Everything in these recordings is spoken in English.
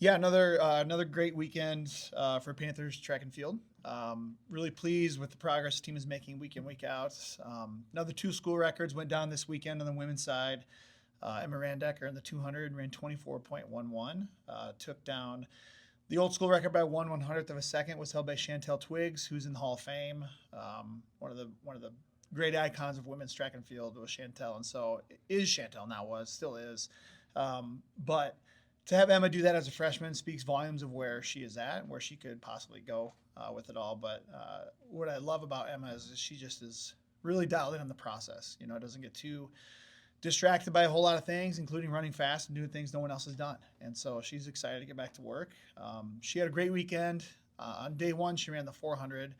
Yeah, another great weekend for Panthers track and field. Really pleased with the progress the team is making week in, week out. Another two school records went down this weekend on the women's side. Emma Randecker in the 200 ran 24.11. Took down the old school record by 1/100th of a second. Was held by Chantel Twiggs, who's in the Hall of Fame. One of the great icons of women's track and field was Chantel, and so is Chantel now, was still is. But to have Emma do that as a freshman speaks volumes of where she is at and where she could possibly go with it all. But what I love about Emma is she just is really dialed in on the process. Doesn't get too distracted by a whole lot of things, including running fast and doing things no one else has done. And so she's excited to get back to work. She had a great weekend. On day one, she ran the 400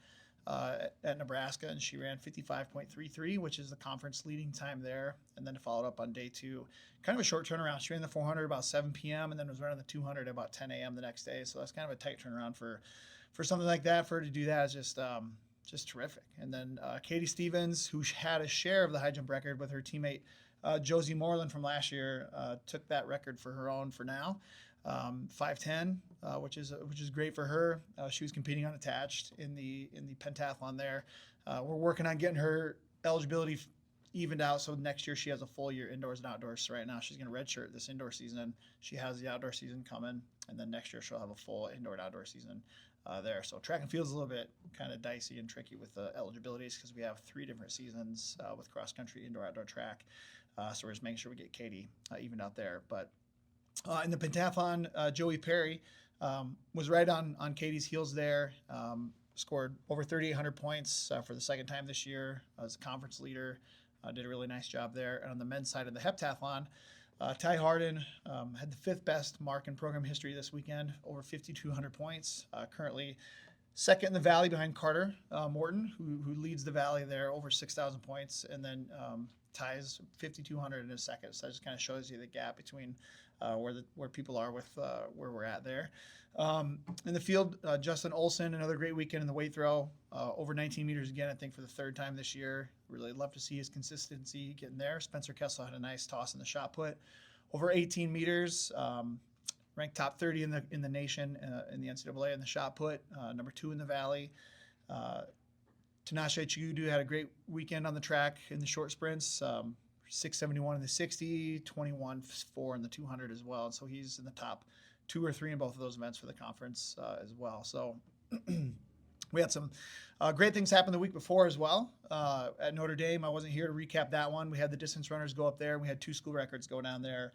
at Nebraska, and she ran 55.33, which is the conference leading time there. And then followed up on day two, kind of a short turnaround. She ran the 400 about 7 p.m. and then was running the 200 at about 10 a.m. the next day. So that's kind of a tight turnaround for something like that. For her to do that is just terrific. And then Katie Stevens, who had a share of the high jump record with her teammate Josie Moreland from last year, took that record for her own for now. 5:10, which is great for her. She was competing unattached in the pentathlon there. We're working on getting her eligibility evened out, so next year she has a full year indoors and outdoors. So right now she's going to redshirt this indoor season. She has the outdoor season coming, and then next year she'll have a full indoor and outdoor season there. So track and field is a little bit kind of dicey and tricky with the eligibilities because we have 3 different seasons with cross country, indoor, outdoor track. So we're just making sure we get Katie evened out there. But in the pentathlon, Joey Perry was right on Katie's heels there. Scored over 3,800 points for the second time this year as a conference leader. Did a really nice job there. And on the men's side of the heptathlon, Ty Harden had the 5th best mark in program history this weekend, over 5,200 points. Currently second in the Valley behind Carter Morton, who leads the Valley there, over 6,000 points. And then Ty's 5,200 in his second. So that just kind of shows you the gap between where people are with where we're at there. In the field, Justin Olson, another great weekend in the weight throw, over 19 meters again, I think for the 3rd time this year. Really love to see his consistency getting there. Spencer Kessel had a nice toss in the shot put, over 18 meters. Ranked top 30 in the nation in the NCAA in the shot put, number 2 in the Valley. Tinashe Chigudu had a great weekend on the track in the short sprints. 671 in the 60, 21.4 in the 200 as well. And so he's in the top 2 or 3 in both of those events for the conference as well. So we had some great things happen the week before as well at Notre Dame. I wasn't here to recap that one. We had the distance runners go up there. We had 2 school records go down there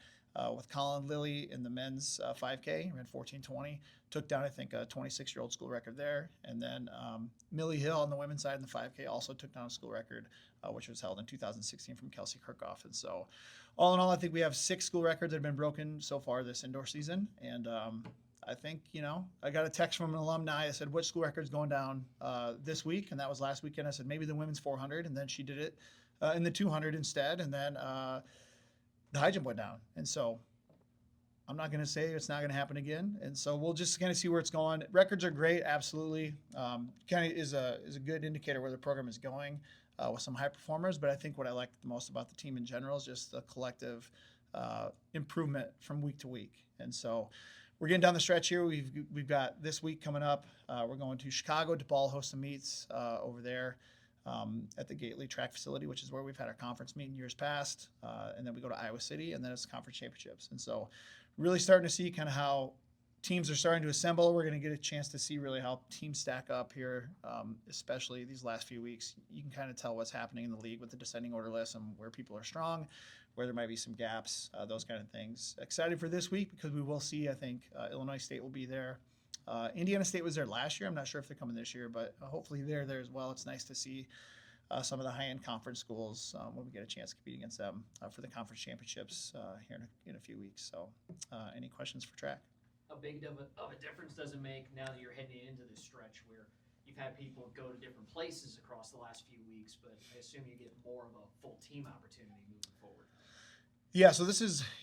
with Colin Lilly in the men's 5K, ran 14:20. Took down, I think, a 26-year-old school record there. And then Millie Hill on the women's side in the 5K also took down a school record, which was held in 2016 from Kelsey Kirkhoff. And so all in all, I think we have 6 school records that have been broken so far this indoor season. And I think, I got a text from an alumni that said, which school record's going down this week? And that was last weekend. I said, maybe the women's 400. And then she did it in the 200 instead. And then the high jump went down. And so I'm not going to say it's not going to happen again. And so we'll just kind of see where it's going. Records are great, absolutely. Kind of is a good indicator where the program is going with some high performers. But I think what I like the most about the team in general is just the collective improvement from week to week. And so we're getting down the stretch here. We've got this week coming up. We're going to Chicago. DePaul hosts some meets over there at the Gately track facility, which is where we've had our conference meet in years past. And then we go to Iowa City, and then it's conference championships. And so really starting to see kind of how teams are starting to assemble. We're going to get a chance to see really how teams stack up here, especially these last few weeks. You can kind of tell what's happening in the league with the descending order list and where people are strong, where there might be some gaps, those kind of things. Excited for this week because we will see, I think, Illinois State will be there. Indiana State was there last year. I'm not sure if they're coming this year, but hopefully they're there as well. It's nice to see some of the high-end conference schools when we get a chance to compete against them for the conference championships here in a few weeks. So any questions for track? How big of a difference does it make now that you're heading into this stretch where you've had people go to different places across the last few weeks, but I assume you get more of a full team opportunity moving forward? Yeah, so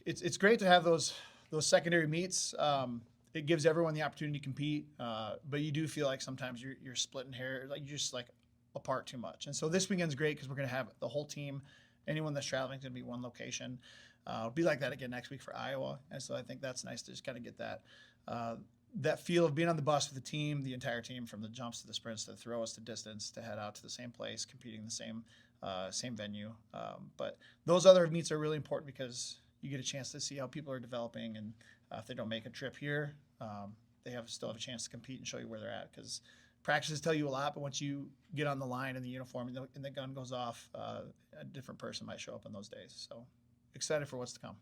it's great to have those secondary meets. It gives everyone the opportunity to compete, but you do feel like sometimes you're splitting hair, like you're just like apart too much. And so this weekend's great because we're going to have the whole team. Anyone that's traveling is going to be one location. It'll be like that again next week for Iowa, and so I think that's nice to just kind of get that feel of being on the bus with the team, the entire team, from the jumps to the sprints to the throws to distance, to head out to the same place, competing in the same venue. But those other meets are really important because you get a chance to see how people are developing, and if they don't make a trip here, they still have a chance to compete and show you where they're at. Because practices tell you a lot, but once you get on the line in the uniform and the gun goes off, a different person might show up on those days. So excited for what's to come.